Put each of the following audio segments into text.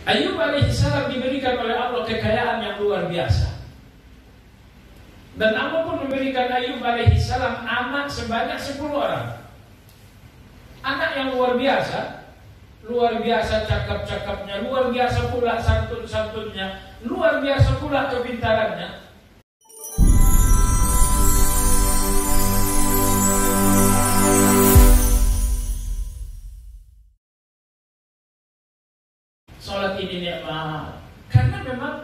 Ayub alaihissalam diberikan oleh Allah kekayaan yang luar biasa. Dan Allah pun memberikan Ayub alaihissalam anak sebanyak 10 orang. Anak yang luar biasa cakap-cakapnya, luar biasa pula santun-santunnya, luar biasa pula kepintarannya. Salat ini nikmat, karena memang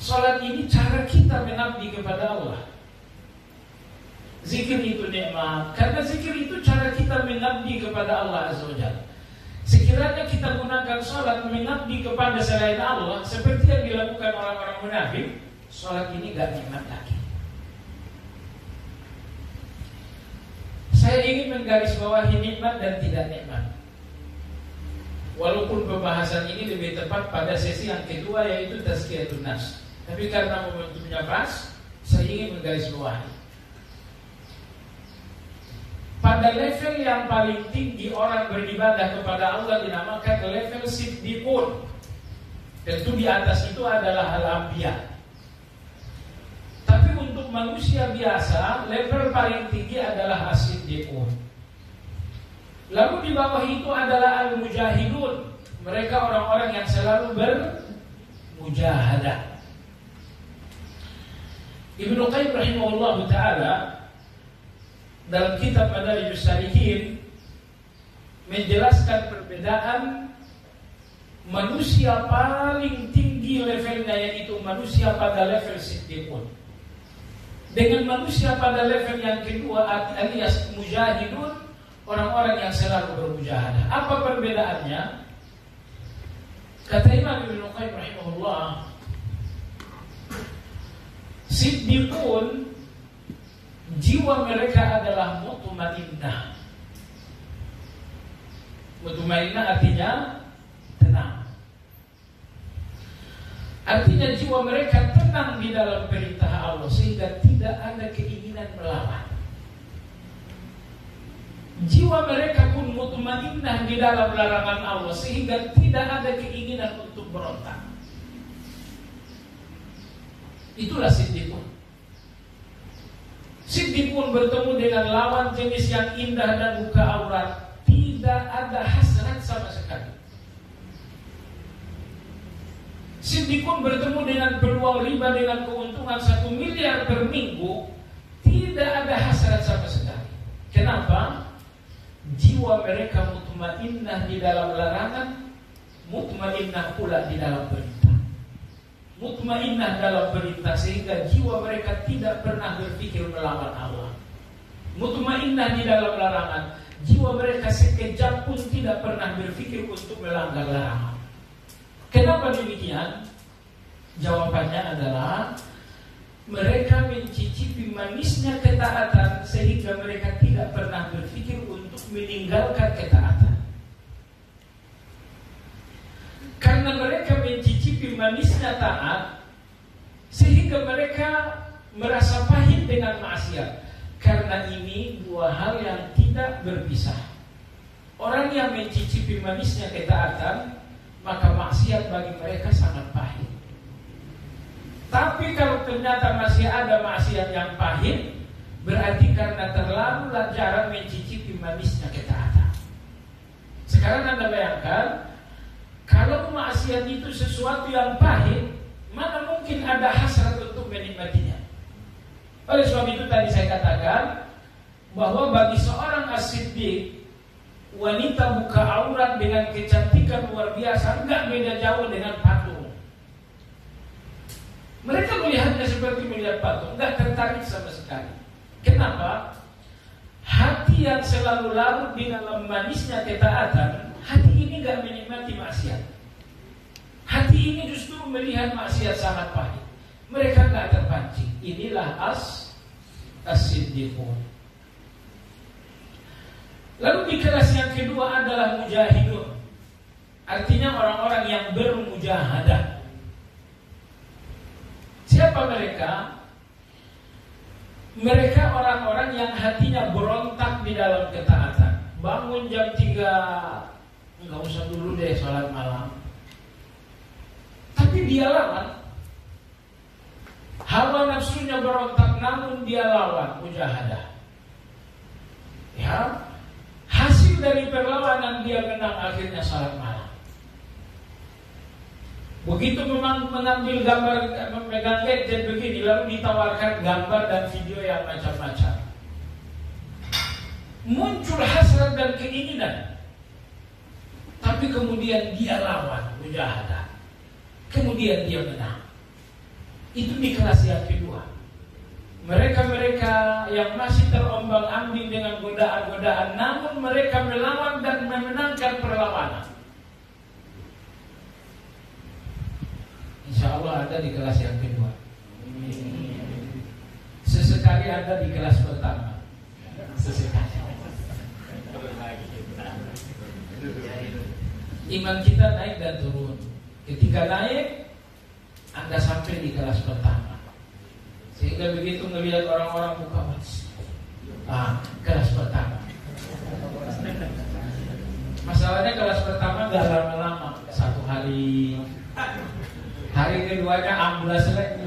salat ini cara kita mengabdi kepada Allah. Zikir itu nikmat, karena zikir itu cara kita mengabdi kepada Allah Azza wa Jalla. Sekiranya kita gunakan salat mengabdi kepada selain Allah, seperti yang dilakukan orang-orang munafik, salat ini gak nikmat lagi. Saya ingin menggarisbawahi nikmat dan tidak nikmat. Walaupun pembahasan ini lebih tepat pada sesi yang kedua, yaitu tazkiyatun nafs. Tapi karena momentumnya pas, saya ingin menggarisbawahi. Pada level yang paling tinggi orang beribadah kepada Allah dinamakan level siddiqun. Tentu di atas itu adalah al-anbiya. Tapi untuk manusia biasa, level paling tinggi adalah as-siddiqun. Lalu di bawah itu adalah al-mujahidun. Mereka orang-orang yang selalu bermujahadah. Ibnu Qayyim rahimahullah ta'ala dalam kitab Madarijus Salikin menjelaskan perbedaan manusia paling tinggi levelnya, yaitu manusia pada level siddiqun, dengan manusia pada level yang kedua alias mujahidun, orang-orang yang selalu bermujahadah. Apa perbedaannya? Kata Imam Ibnu Qayyim rahimahullah, siddiqun jiwa mereka adalah mutmainnah. Mutmainnah artinya tenang. Artinya jiwa mereka tenang di dalam perintah Allah, sehingga tidak ada keinginan melawan. Jiwa mereka pun mutmainnah di dalam larangan Allah, sehingga tidak ada keinginan untuk berontak. Itulah siddiqun. Siddiqun bertemu dengan lawan jenis yang indah dan buka aurat, tidak ada hasrat sama sekali. Siddiqun bertemu dengan peluang riba dengan keuntungan 1 miliar per minggu, tidak ada hasrat sama sekali. Kenapa? Jiwa mereka mutmainnah di dalam larangan, mutmainnah pula di dalam perintah. Mutmainnah dalam perintah, sehingga jiwa mereka tidak pernah berpikir melawan Allah. Mutmainnah di dalam larangan, jiwa mereka sekejap pun tidak pernah berpikir untuk melanggar larangan. Kenapa demikian? Jawabannya adalah mereka mencicipi manisnya ketaatan, sehingga mereka tidak pernah berpikir untuk meninggalkan ketaatan. Karena mereka mencicipi manisnya taat, sehingga mereka merasa pahit dengan maksiat. Karena ini dua hal yang tidak berpisah. Orang yang mencicipi manisnya ketaatan, maka maksiat bagi mereka sangat pahit. Tapi kalau ternyata masih ada maksiat yang pahit, berarti karena terlalu jarang mencicipi manisnya ketaatan. Sekarang Anda bayangkan, kalau maksiat itu sesuatu yang pahit, mana mungkin ada hasrat untuk menikmatinya. Oleh sebab itu tadi saya katakan bahwa bagi seorang as-siddiq, wanita buka aurat dengan kecantikan luar biasa enggak beda jauh dengan patung. Mereka melihatnya seperti melihat patung, enggak tertarik sama sekali. Kenapa? Hati yang selalu larut di dalam manisnya ketaatan, hati ini enggak menikmati maksiat. Hati ini justru melihat maksiat sangat pahit. Mereka enggak terpancing. Inilah as-siddiqun. Lalu di kelas yang kedua adalah mujahidun. Artinya orang-orang yang bermujahadah. Siapa mereka? Mereka orang-orang yang hatinya berontak di dalam ketaatan. Bangun jam 3, enggak usah dulu deh sholat malam. Tapi dia lawan. Hawa nafsunya berontak, namun dia lawan, mujahadah. Ya, hasil dari perlawanan dia menang, akhirnya salat malam. Begitu memang mengambil gambar, memegang gadget begini, lalu ditawarkan gambar dan video yang macam-macam. Muncul hasrat dan keinginan, tapi kemudian dia lawan, mujahadah. Kemudian dia menang. Itu di kelas yang kedua. Mereka-mereka yang masih terombang-ambing dengan godaan-godaan, namun mereka melawan dan memenangkan perlawanan. Insya Allah ada di kelas yang kedua. Sesekali ada di kelas pertama. Sesekali. Iman kita naik dan turun. Ketika naik, Anda sampai di kelas pertama. Sehingga begitu melihat orang-orang buka mata, kelas pertama. Masalahnya kelas pertama gak lama-lama, 1 hari. Hari keduanya amblas lagi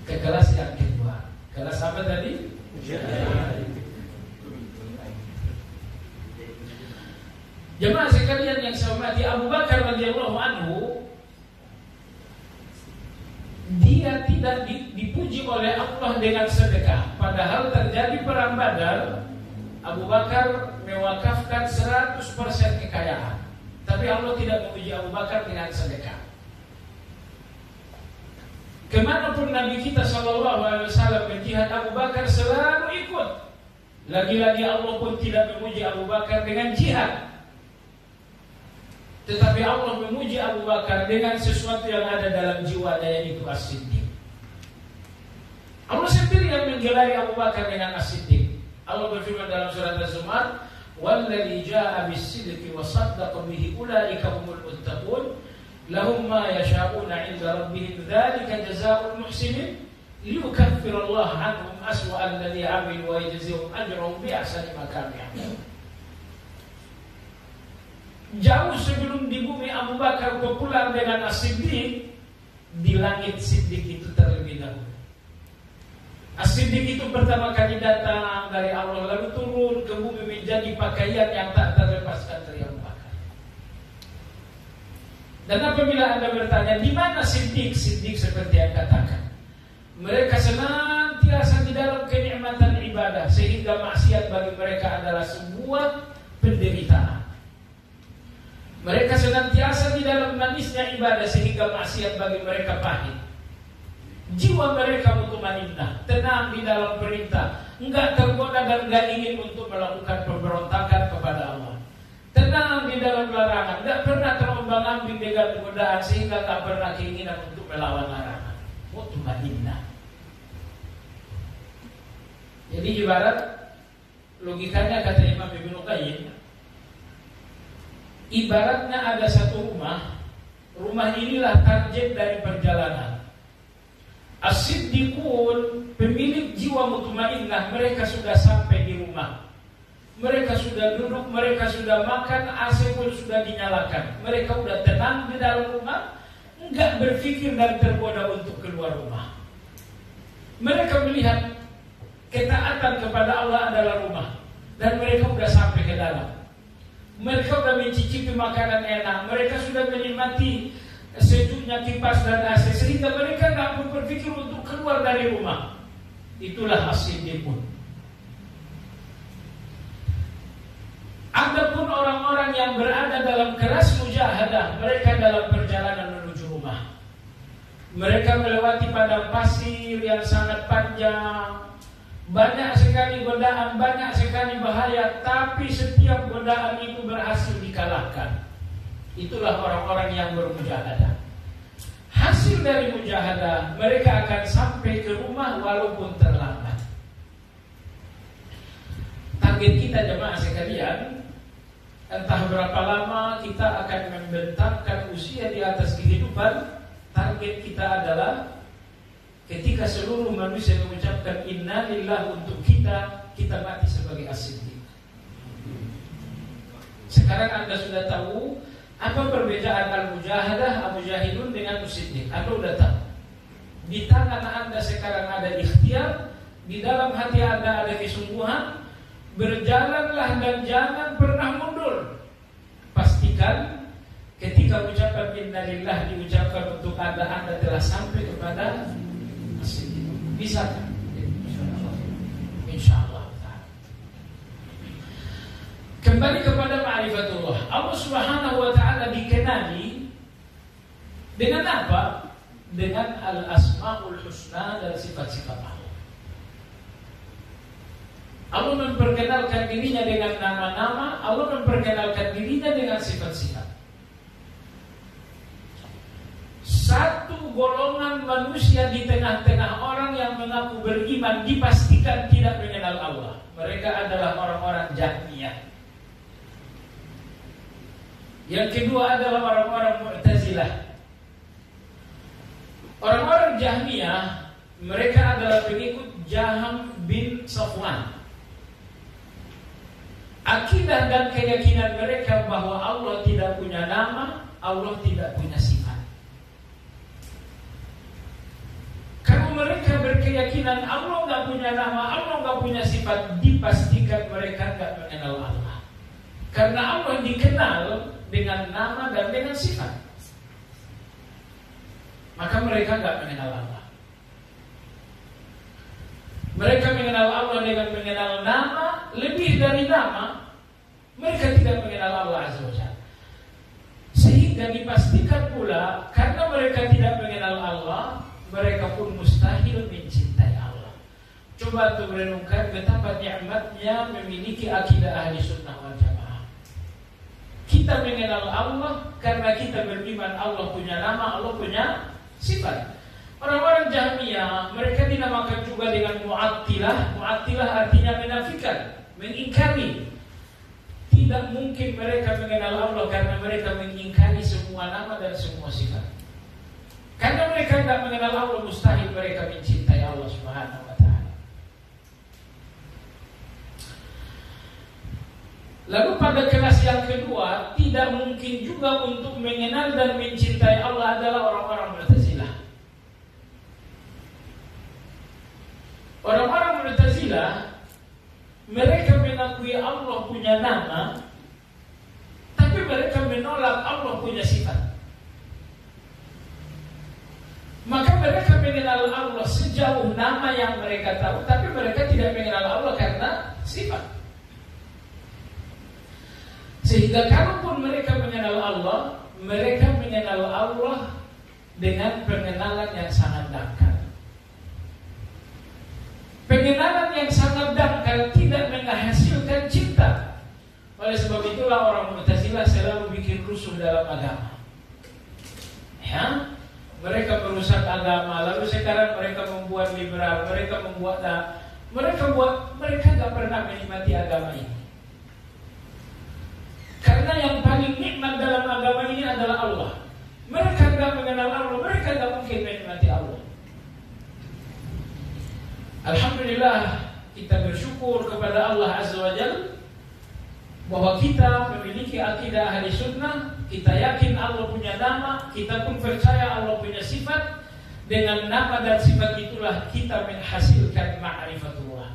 ke kelas yang kedua. Kelas apa tadi? Jemaah sekalian yang saya hormati, Abu Bakar radhiyallahu anhu, dia tidak dipuji oleh Allah dengan sedekah. Padahal terjadi perang Badar, Abu Bakar mewakafkan 100% kekayaan. Tapi Allah tidak memuji Abu Bakar dengan sedekah. Kemanapun Nabi kita SAW berjihad, Abu Bakar selalu ikut. Lagi-lagi Allah pun tidak memuji Abu Bakar dengan jihad. Tetapi Allah memuji Abu Bakar dengan sesuatu yang ada dalam jiwanya, yaitu as-siddiq. Allah sendiri yang menggelari Abu Bakar dengan as-siddiq. Allah berfirman dalam surat Az-Zumar, "Walladzi jaa'a bis-sidqi wa saddaqa bihi ulaika humul muttaqun, lahum ma yasha'una 'inda rabbihim, dzalika jazaa'ul muhsinin, liyukaffirallahu 'anhum aswa'a alladzi 'amilu wa yajzihum ajrahum bi ahsani ma kanu ya'malun." Jauh sebelum di bumi Abu Bakar populer dengan as-siddiq, di langit siddiq itu terlebih dahulu. As-siddiq itu pertama kali datang dari Allah, lalu turun ke bumi menjadi pakaian yang tak terlepaskan dari Abu Bakar. Dan apabila Anda bertanya, di mana siddiq? Siddiq seperti yang katakan, mereka senantiasa di dalam kenikmatan ibadah, sehingga maksiat bagi mereka adalah sebuah penderitaan. Mereka senantiasa di dalam manisnya ibadah, sehingga maksiat bagi mereka pahit. Jiwa mereka mutmainnah, tenang di dalam perintah, enggak tergoda dan enggak ingin untuk melakukan pemberontakan kepada Allah. Tenang di dalam larangan, enggak pernah terombang-ambing dengan godaan, sehingga enggak pernah keinginan untuk melawan larangan. Mutmainnah. Jadi ibarat logikanya, kata Imam Ibnu Qayyim, ibaratnya ada satu rumah. Rumah inilah target dari perjalanan. As-siddiqun, pemilik jiwa mutmainnah, mereka sudah sampai di rumah. Mereka sudah duduk, mereka sudah makan, AC pun sudah dinyalakan. Mereka sudah tenang di dalam rumah, enggak berpikir dan tergoda untuk keluar rumah. Mereka melihat ketaatan kepada Allah adalah rumah, dan mereka sudah sampai ke dalam. Mereka sudah mencicipi makanan enak, mereka sudah menikmati sejuknya kipas dan AC, sehingga mereka tidak berpikir untuk keluar dari rumah. Itulah as-siddiqun. Adapun orang-orang yang berada dalam keras mujahadah, mereka dalam perjalanan menuju rumah. Mereka melewati padang pasir yang sangat panjang, banyak sekali godaan, banyak sekali bahaya, tapi setiap godaan itu berhasil dikalahkan. Itulah orang-orang yang bermujahadah. Hasil dari mujahadah, mereka akan sampai ke rumah walaupun terlambat. Target kita jemaah sekalian, entah berapa lama kita akan membentangkan usia di atas kehidupan, target kita adalah ketika seluruh manusia mengucapkan inna lillah untuk kita mati sebagai as-siddiq. Sekarang Anda sudah tahu Apa perbedaan al-mujahadah, al-mujahidun dengan musiddiq? Anda udah tahu. Di tangan Anda sekarang ada ikhtiar, di dalam hati Anda ada kesungguhan. Berjalanlah dan jangan pernah mundur. Pastikan ketika ucapan innalillah diucapkan untuk Anda telah sampai kepada masjid itu. Bisa kan? Insyaallah. Kembali kepada ma'rifatullah. Allah Subhanahu wa ta'ala dikenali dengan apa? Dengan al-asma'ul husna dan sifat-sifat Allah. Allah memperkenalkan dirinya dengan nama-nama, Allah memperkenalkan dirinya dengan sifat-sifat. Satu golongan manusia di tengah-tengah orang yang mengaku beriman dipastikan tidak mengenal Allah. Mereka adalah orang-orang Jahmiyah. Yang kedua adalah orang-orang Mu'tazilah. Orang-orang Jahmiyah, mereka adalah pengikut Jaham bin Safwan. Akidah dan keyakinan mereka bahwa Allah tidak punya nama, Allah tidak punya sifat. Kalau mereka berkeyakinan Allah nggak punya nama, Allah nggak punya sifat, dipastikan mereka nggak mengenal Allah. Karena Allah dikenal dengan nama dan dengan sifat, maka mereka nggak mengenal Allah. Mereka mengenal Allah dengan mengenal nama, lebih dari nama, mereka tidak mengenal Allah Azza wa Jalla. Sehingga dipastikan pula, karena mereka tidak mengenal Allah, mereka pun mustahil mencintai Allah. Coba untuk merenungkan betapa nikmatnya memiliki akidah ahli sunnah wal jamaah. Kita mengenal Allah karena kita beriman Allah punya nama, Allah punya sifat. Orang-orang Jahmiyah, mereka dinamakan juga dengan Mu'attilah. Mu'attilah artinya menafikan, mengingkari. Tidak mungkin mereka mengenal Allah karena mereka mengingkari semua nama dan semua sifat. Karena mereka tidak mengenal Allah, mustahil mereka mencintai Allah Subhanahu wa ta'ala. Lalu pada kelas yang kedua, tidak mungkin juga untuk mengenal dan mencintai Allah adalah orang-orang Mu'tazilah. Orang-orang Mu'tazilah, mereka mengakui Allah punya nama, tapi mereka menolak Allah punya sifat. Maka mereka mengenal Allah sejauh nama yang mereka tahu, tapi mereka tidak mengenal Allah karena sifat. Sehingga kalaupun mereka mengenal Allah, mereka mengenal Allah dengan pengenalan yang sangat dangkal. Pengenalan yang sangat dangkal tidak menghasilkan cinta. Oleh sebab itulah orang Mu'tazilah selalu bikin rusuh dalam agama. Ya, mereka merusak agama. Lalu sekarang mereka membuat liberal, mereka nggak pernah menikmati agama ini. Karena yang paling nikmat dalam agama ini adalah Allah. Mereka nggak mengenal Allah, mereka nggak mungkin menikmati Allah. Alhamdulillah, kita bersyukur kepada Allah Azza wa Jalla bahwa kita memiliki akidah ahli sunnah. Kita yakin Allah punya nama, kita pun percaya Allah punya sifat. Dengan nama dan sifat itulah kita menghasilkan ma'rifatullah.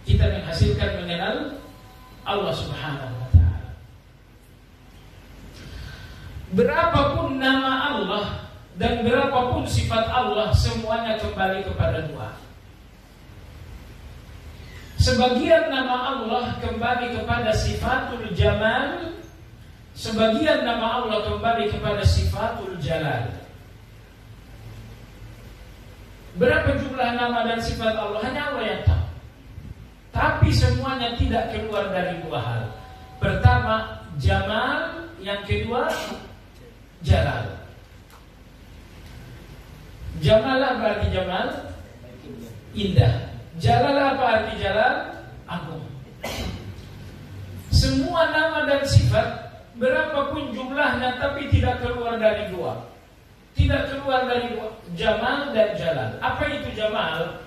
Kita menghasilkan mengenal Allah Subhanahu wa ta'ala. Berapapun nama Allah dan berapapun sifat Allah, semuanya kembali kepada dua. Sebagian nama Allah kembali kepada sifatul jamal, sebagian nama Allah kembali kepada sifatul jalal. Berapa jumlah nama dan sifat Allah hanya Allah yang tahu. Tapi semuanya tidak keluar dari dua hal. Pertama jamal, yang kedua jalal. Jamal apa arti jamal? Indah. Jalal apa arti jalal? Agung. Semua nama dan sifat berapapun jumlahnya tapi tidak keluar dari dua. Tidak keluar dari dua. Jamal dan jalal. Apa itu jamal?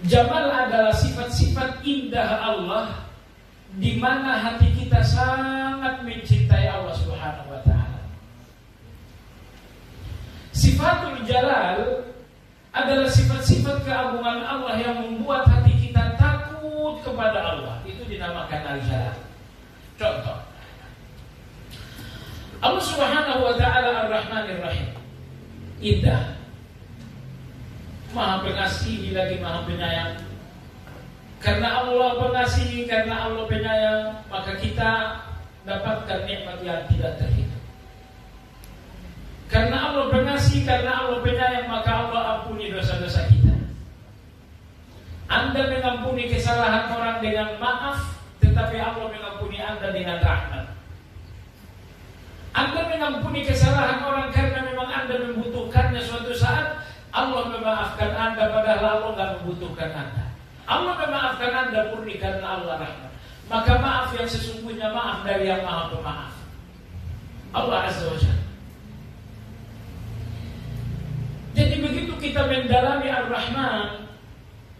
Jamal adalah sifat-sifat indah Allah di mana hati kita sangat mencintai Allah Subhanahu wa taala. Sifatul Jalal adalah sifat-sifat keagungan Allah yang membuat hati kita takut kepada Allah. Itu dinamakan Al-Jalal. Contoh, Allah Subhanahu wa taala Ar-Rahmanir Rahim. Indah, Maha Pengasih lagi Maha Penyayang. Karena Allah pengasih, karena Allah penyayang, maka kita dapatkan nikmat yang tidak terhitung. Karena Allah pengasih, karena Allah penyayang, maka Allah ampuni dosa-dosa kita. Anda mengampuni kesalahan orang dengan maaf, tetapi Allah mengampuni Anda dengan rahmat. Anda mengampuni kesalahan orang karena memang Anda membutuhkannya suatu saat. Allah memaafkan Anda padahal Allah tidak membutuhkan Anda. Allah memaafkan Anda murni karena Allah rahmat. Maka maaf yang sesungguhnya maaf dari yang Maha Pemaaf, Allah Azza wa Jalla. Jadi begitu kita mendalami Ar-Rahman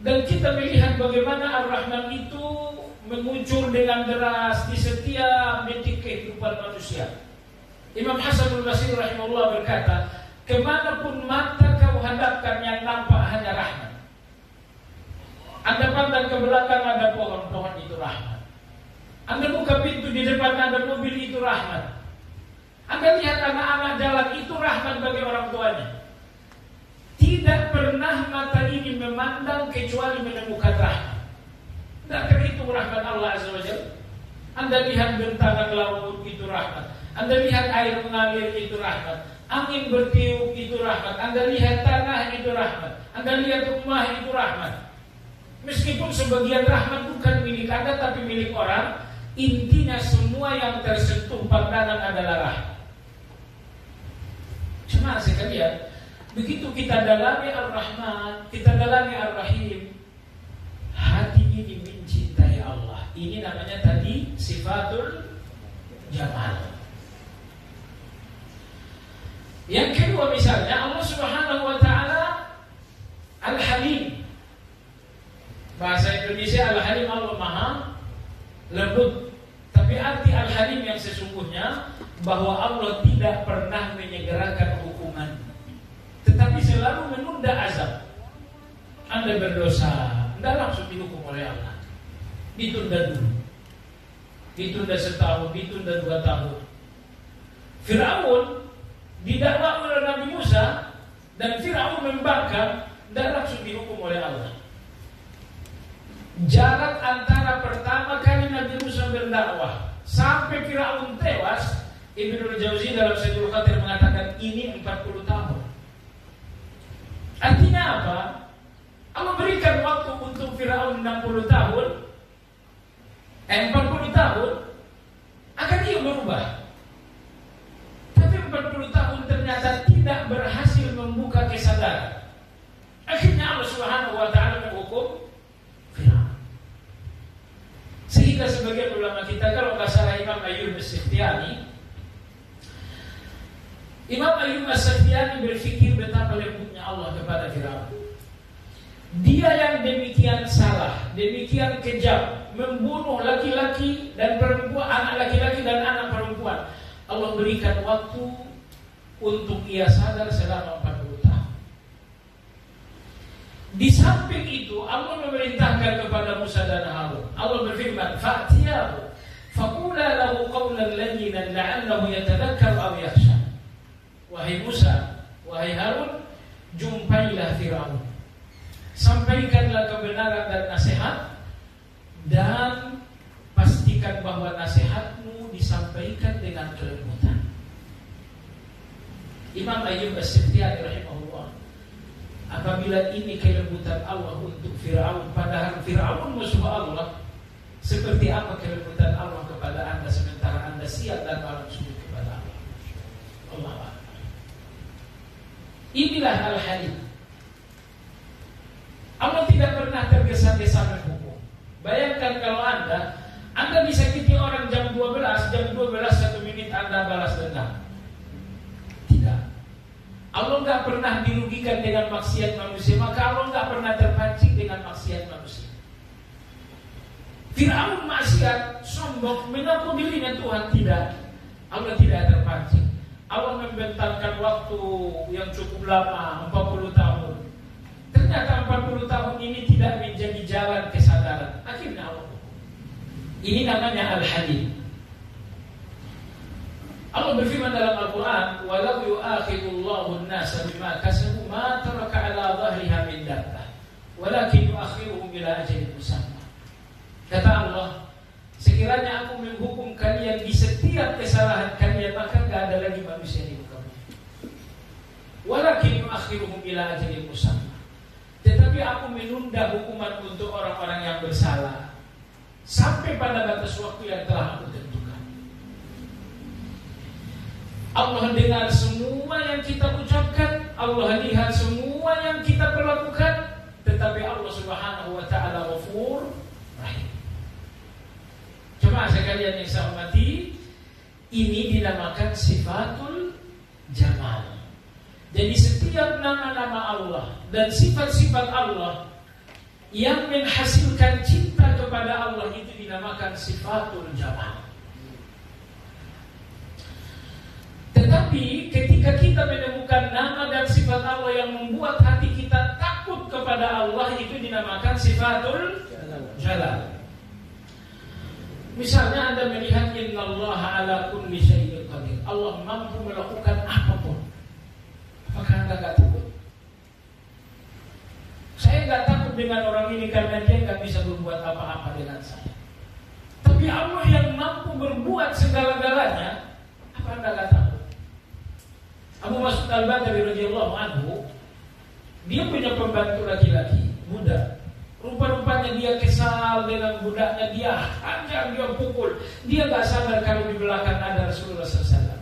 dan kita melihat bagaimana Ar-Rahman itu mengucur dengan deras di setiap detik kehidupan manusia. Imam Hasanul Basri rahimahullah berkata, kemanapun mata kau hadapkan yang nampak hanya rahmat. Anda pandang ke belakang ada pohon-pohon, itu rahmat. Anda buka pintu di depan ada mobil, itu rahmat. Anda lihat anak-anak jalan, itu rahmat bagi orang tuanya. Tidak pernah mata ini memandang kecuali menemukan rahmat. Tidak itu rahmat Allah Azza wa Jalla. Anda lihat bentangan laut, itu rahmat. Anda lihat air mengalir, itu rahmat. Angin bertiup, itu rahmat. Anda lihat tanah, itu rahmat. Anda lihat rumah, itu rahmat. Meskipun sebagian rahmat bukan milik Anda tapi milik orang, intinya semua yang tersentuh pandangan adalah rahmat. Cuma sekalian, begitu kita dalami Ar-Rahman, kita dalami Ar-Rahim, hati ini mencintai Allah. Ini namanya tadi sifatul jamal. Yang kedua misalnya Allah Subhanahu wa taala Al-Halim. Bahasa Indonesia Al-Halim, Allah Maha lembut. Tapi arti Al-Halim yang sesungguhnya bahwa Allah tidak pernah menyegerakan hukuman, tetapi selalu menunda azab. Anda berdosa, Anda langsung dihukum oleh Allah. Ditunda dulu. Ditunda setahun, ditunda 2 tahun. Firaun didakwa oleh Nabi Musa dan Firaun membangkang dan langsung dihukum oleh Allah. Jarak antara pertama kali Nabi Musa berdakwah sampai Firaun tewas, Ibnu Jauzi dalam Sayyidul Qadir mengatakan ini 40 tahun. Artinya apa? Allah berikan waktu untuk Firaun 60 tahun, 40 tahun akan dia berubah. Tapi 40 tahun ternyata tidak berhasil membuka kesadaran. Akhirnya Allah Subhanahu wa taala menghukum Firaun. Sehingga sebagian ulama kita, kalau nggak salah Imam Ayyub As-Sikhtiyani, Imam Ayyub As-Sikhtiyani berpikir betapa lembutnya Allah kepada Firaun. Dia yang demikian salah, demikian kejam, membunuh laki-laki dan perempuan, anak laki-laki dan anak perempuan. Allah berikan waktu untuk ia sadar selama 40 tahun. Di samping itu Allah memerintahkan kepada Musa dan Harun. Allah berfirman, "Fa'tiyahu faqula lahu qawlan layyinan la'allahu yatadhakkaru aw yakhsha." Wahai Musa, wahai Harun, jumpailah Firaun. Sampaikanlah kebenaran dan nasihat, dan pastikan bahwa nasihatmu disampaikan dengan kelembutan. Imam Ayyub As-Sikhtiyani rahimahullah, apabila ini kelembutan Allah untuk Firaun, padahal Firaun musuh Allah, seperti apa kelembutan Allah kepada Anda sementara Anda siang dan malam sujud kepada Allah? Allah Akbar. Inilah Al-Halim. Allah tidak pernah tergesa-gesa menghukum. Bayangkan kalau Anda disakiti orang jam 12, 1 menit Anda balas dendam. Tidak. Allah nggak pernah dirugikan dengan maksiat manusia, maka Allah nggak pernah terpancing dengan maksiat manusia. Firaun maksiat, sombong, mengaku dirinya Tuhan. Tidak. Allah tidak terpancing. Allah membentangkan waktu yang cukup lama, 40 tahun. Ternyata 40 tahun ini tidak menjadi jalan kesadaran. Akhirnya Allah. Ini namanya Al-Halim. Allah berfirman dalam Al-Quran, "Walau yu'akhidullahu an-nasa bima kasabu ma taraka 'ala dhahriha min dabbah, walakin yu'akhiruhum ila ajalin musamma." Kata Allah, sekiranya aku menghukum kalian di setiap kesalahan kalian, maka tidak ada lagi manusia di muka bumi. Walakin yu'akhiruhum ila ajalin musamma. Tetapi aku menunda hukuman untuk orang-orang yang bersalah sampai pada batas waktu yang telah aku tentukan. Allah dengar semua yang kita ucapkan, Allah lihat semua yang kita perlakukan, tetapi Allah Subhanahu wa ta'ala Ghafur Rahim. Jemaah sekalian yang saya hormati, ini dinamakan sifatul jamal. Jadi setiap nama-nama Allah dan sifat-sifat Allah yang menghasilkan cinta kepada Allah itu dinamakan sifatul jamal. Tetapi ketika kita menemukan nama dan sifat Allah yang membuat hati kita takut kepada Allah, itu dinamakan sifatul jalal. Misalnya Anda melihat innallaha ala kulli syai'in qadir. Allah mampu melakukan apapun. Apakah Anda enggak takut? Saya enggak takut dengan orang ini karena dia enggak bisa berbuat apa-apa dengan saya. Tapi Allah yang mampu berbuat segala-galanya, apa Anda enggak takut? Abu Mas'ud Al-Badri radhiyallahu anhu, dia punya pembantu laki-laki, budak. Rupa-rupanya dia kesal dengan budaknya, dia hajar, dia pukul. Dia gak sadar kalau di belakang ada Rasulullah SAW.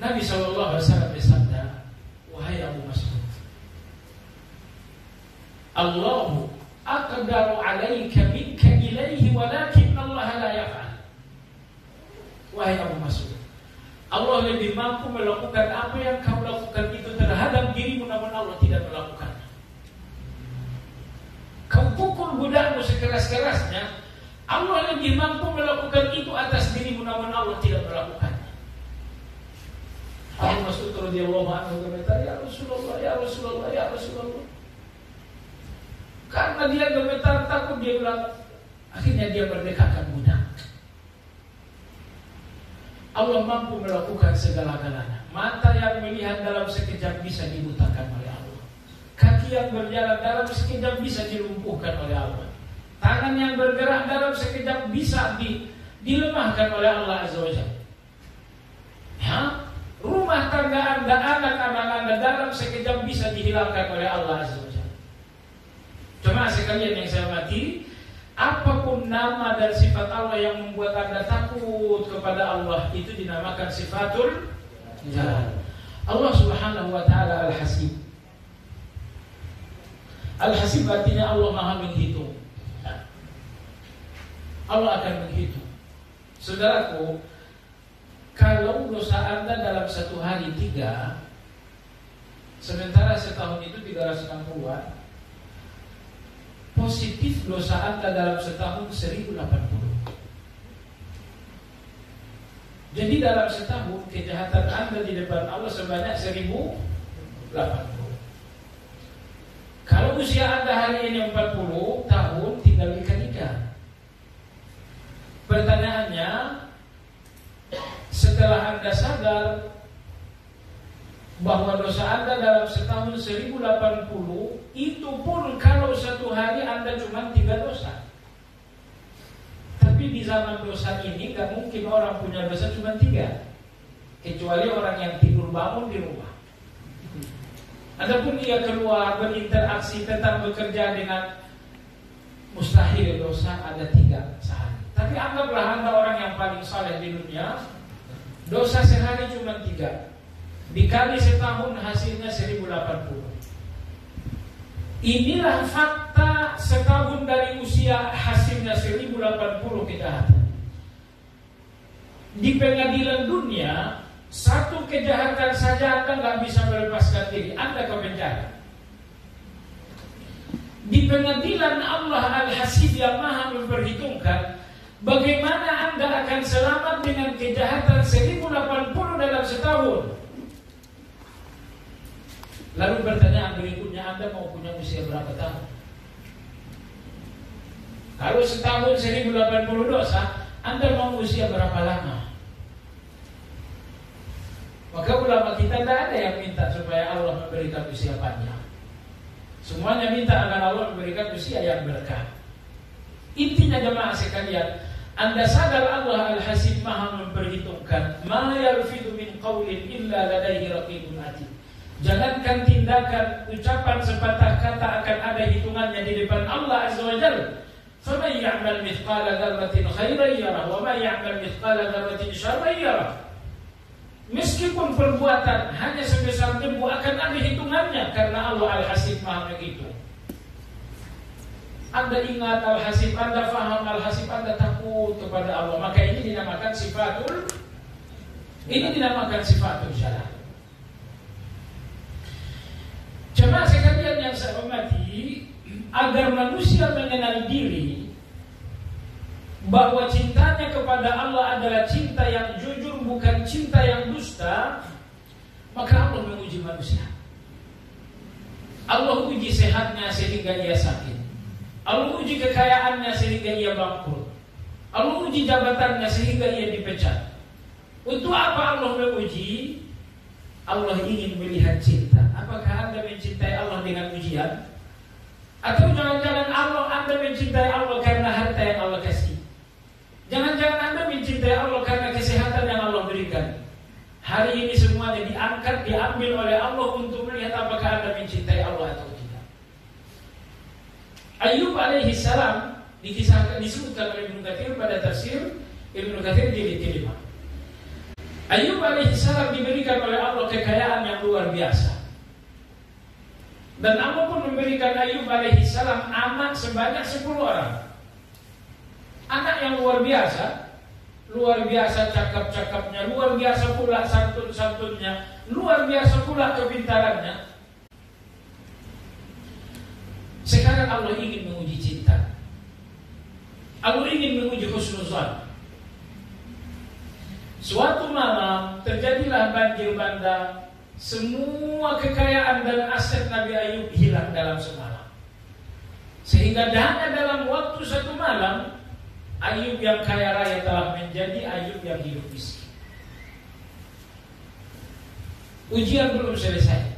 Nabi SAW bersabda, "Wahai Abu Mas'ud, Allahu aqdaru alaika minka ilaihi walakin Allah la yaf'al." Wahai Abu Mas'ud, Allah lebih mampu melakukan apa yang kau lakukan itu terhadap dirimu, namun Allah tidak melakukan. Kau pukul budakmu sekeras-kerasnya, Allah lebih mampu melakukan itu atas dirimu, namun Allah tidak melakukannya. Abu Mas'ud radhiyallahu anhu berkata, "Ya Rasulullah, ya Rasulullah, ya Rasulullah." Karena dia gemetar takut, dia bilang, akhirnya dia merdekakan budak. Allah mampu melakukan segala-galanya. Mata yang melihat dalam sekejap bisa dibutakan oleh Allah. Kaki yang berjalan dalam sekejap bisa dilumpuhkan oleh Allah. Tangan yang bergerak dalam sekejap bisa dilemahkan oleh Allah Azza wa Jalla. Ya? Rumah tangga Anda, anak-anak Anda dalam sekejap bisa dihilangkan oleh Allah Azza wa Jalla. Jemaah sekalian yang saya hormati, apapun nama dan sifat Allah yang membuat Anda takut kepada Allah, itu dinamakan sifatul jalal. Allah Subhanahu wa ta'ala Al-Hasib. Al-Hasib artinya Allah Maha menghitung. Allah akan menghitung. Saudaraku, kalau dosa Anda dalam satu hari 3, sementara setahun itu 360-an, positif dosa Anda dalam setahun 1080. Jadi dalam setahun kejahatan Anda di depan Allah sebanyak 1080. Kalau usia Anda hari ini 40 tahun, tinggal dikalikan. Pertanyaannya, setelah Anda sadar bahwa dosa Anda dalam setahun 1080, itu pun kalau satu hari Anda cuma 3 dosa. Tapi di zaman dosa ini gak mungkin orang punya dosa cuma 3, kecuali orang yang tidur bangun di rumah. Adapun dia keluar berinteraksi tentang bekerja dengan, mustahil dosa ada 3 sehari. Tapi anggaplah Anda orang yang paling saleh di dunia, dosa sehari cuma 3, dikali setahun hasilnya 1080. Inilah fakta setahun dari usia hasilnya 1080 kejahatan. Di pengadilan dunia, satu kejahatan saja Anda nggak bisa melepaskan diri, Anda ke penjara. di pengadilan Allah Al-Hasib yang maha memperhitungkan, bagaimana Anda akan selamat dengan kejahatan 1080 dalam setahun? Lalu pertanyaan berikutnya, Anda mau punya usia berapa tahun? Kalau setahun 1080 dosa, Anda mau usia berapa lama? Maka ulama kita tidak ada yang minta supaya Allah memberikan usia panjang. Semuanya minta agar Allah memberikan usia yang berkah. Intinya jemaah sekalian, Anda sadar Allah Al-Hasib maha memperhitungkan. Ma yalfidu min qawlin illa ladaihi raqibun atid. Jangankan tindakan, ucapan sepatah kata akan ada hitungannya di depan Allah Azza wa Jalla. Faman ya'mal mithqala dzarratin khairan yarah wa man ya'mal mithqala dzarratin syarran yarah. Meskipun perbuatan hanya sebesar debu akan ada hitungannya, karena Allah Al-Hasib maha begitu. Anda ingat Al-Hasib, Anda faham Al-Hasib, Anda takut kepada Allah. Maka ini dinamakan sifatul syarat. Jemaah sekalian yang saya hormati, agar manusia mengenal diri bahwa cintanya kepada Allah adalah cinta yang jujur, bukan cinta yang dusta, maka Allah menguji manusia. Allah uji sehatnya sehingga ia sakit. Allah uji kekayaannya sehingga ia bangkrut. Allah uji jabatannya sehingga ia dipecat. Untuk apa Allah menguji? Allah ingin melihat cinta. Apakah Anda mencintai Allah dengan ujian? Atau jangan-jangan Anda mencintai Allah karena harta yang Allah kasih? Jangan-jangan Anda mencintai Allah karena kesehatan yang Allah berikan? Hari ini semuanya diangkat, diambil oleh Allah untuk melihat apakah Anda mencintai Allah atau tidak. Ayub alaihi salam disebutkan oleh Ibnu Katsir pada tafsir Ibnu Katsir jilid ke-5. Ayub alaihi salam diberikan oleh Allah kekayaan yang luar biasa. Dan Allah pun memberikan Ayub alaihi salam anak sebanyak 10 orang. Anak yang luar biasa cakap-cakapnya, luar biasa pula santun-santunnya, luar biasa pula kepintarannya. Sekarang Allah ingin menguji cinta. Allah ingin menguji husnuzan. Suatu malam terjadilah banjir bandang. Semua kekayaan dan aset Nabi Ayub hilang dalam semalam. Sehingga hanya dalam waktu 1 malam, Ayub yang kaya raya telah menjadi Ayub yang hidup miskin. Ujian belum selesai.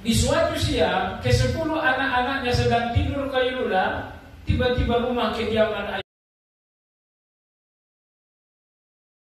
Di suatu siang, ke-10 anak-anaknya sedang tidur qailula, tiba-tiba rumah kediaman Ayub